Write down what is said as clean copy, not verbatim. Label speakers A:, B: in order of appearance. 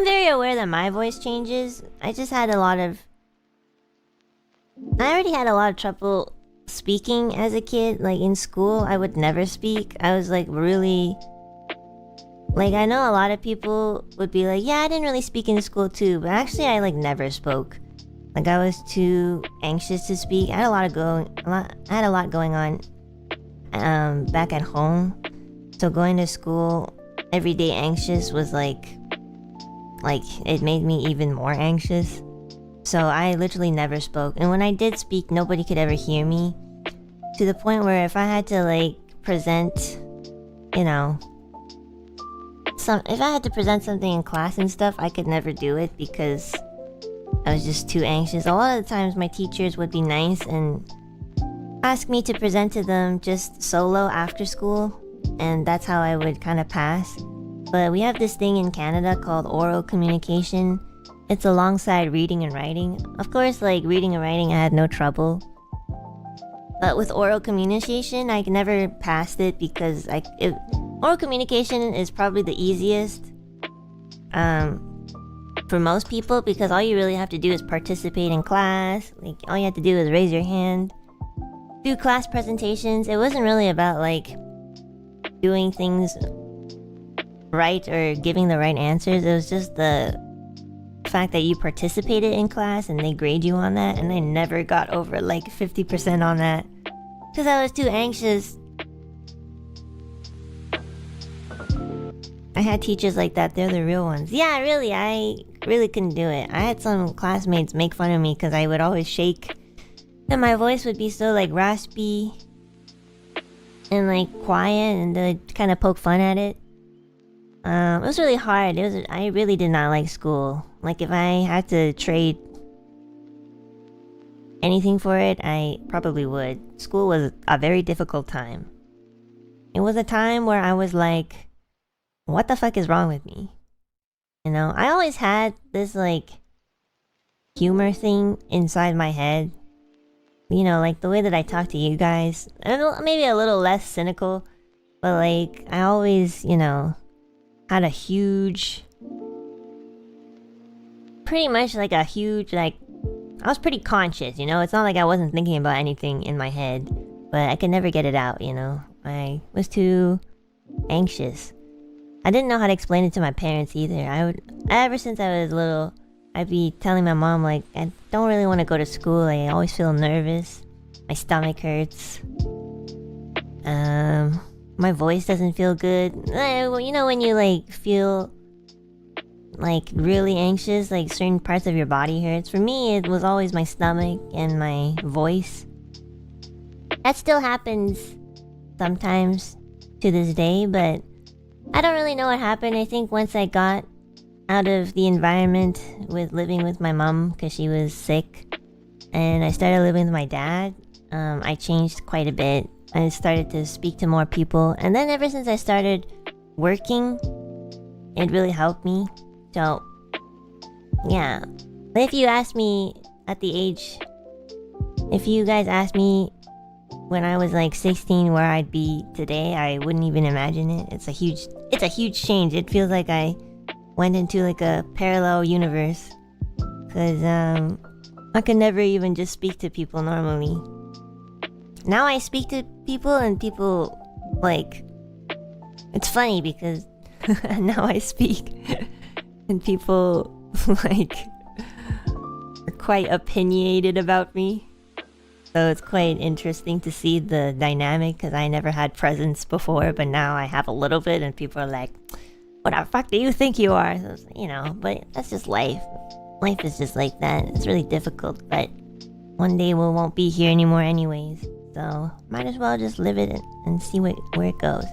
A: I'm very aware that my voice changes. I already had a lot of trouble speaking as a kid. Like in school, I would never speak. I was like really... Like I know a lot of people would be like, yeah, I didn't really speak in school too. But actually I like never spoke. Like I was too anxious to speak. I had a lot going on back at home. So going to school every day anxious was like it made me even more anxious. So I literally never spoke. And when I did speak, nobody could ever hear me. To the point where if I had to like present, you know, if I had to present something in class and stuff, I could never do it because I was just too anxious. A lot of the times my teachers would be nice and ask me to present to them just solo after school, and that's how I would kind of pass. But we have this thing in Canada called oral communication. It's alongside reading and writing. Of course, like reading and writing, I had no trouble. But with oral communication, I never passed it because oral communication is probably the easiest for most people, because all you really have to do is participate in class. Like all you have to do is raise your hand, do class presentations. It wasn't really about like doing things right or giving the right answers. It was just the fact that you participated in class and they grade you on that, and I never got over like 50% on that because I was too anxious. I had teachers like that. They're the real ones. Yeah, really, I really couldn't do it. I had some classmates make fun of me because I would always shake and my voice would be so like raspy and like quiet, and they'd kind of poke fun at it. It was really hard. I really did not like school. Like if I had to trade anything for it, I probably would. School was a very difficult time. It was a time where I was like, what the fuck is wrong with me? You know, I always had this like humor thing inside my head. You know, like the way that I talk to you guys. Maybe a little less cynical, but like I always, you know, had a huge... Pretty much like a huge, like... I was pretty conscious, you know? It's not like I wasn't thinking about anything in my head, but I could never get it out, you know? I was too anxious. I didn't know how to explain it to my parents either. Ever since I was little, I'd be telling my mom, like, I don't really want to go to school. I always feel nervous. My stomach hurts. My voice doesn't feel good. You know when you, like, feel, like, really anxious, like, certain parts of your body hurts? For me, it was always my stomach and my voice. That still happens sometimes to this day, but I don't really know what happened. I think once I got out of the environment with living with my mom because she was sick, and I started living with my dad, I changed quite a bit. I started to speak to more people, and then ever since I started working, it really helped me. So, yeah. But if you asked me at the age... If you guys asked me when I was like 16 where I'd be today, I wouldn't even imagine it. It's a huge change. It feels like I went into like a parallel universe. Cause I could never even just speak to people normally. Now I speak to people and people like... It's funny because now I speak and people like are quite opinionated about me. So it's quite interesting to see the dynamic, because I never had presence before, but now I have a little bit, and people are like, what the fuck do you think you are? So, you know, but that's just life. Life is just like that. It's really difficult, but one day we won't be here anymore anyways. So might as well just live it and see where it goes.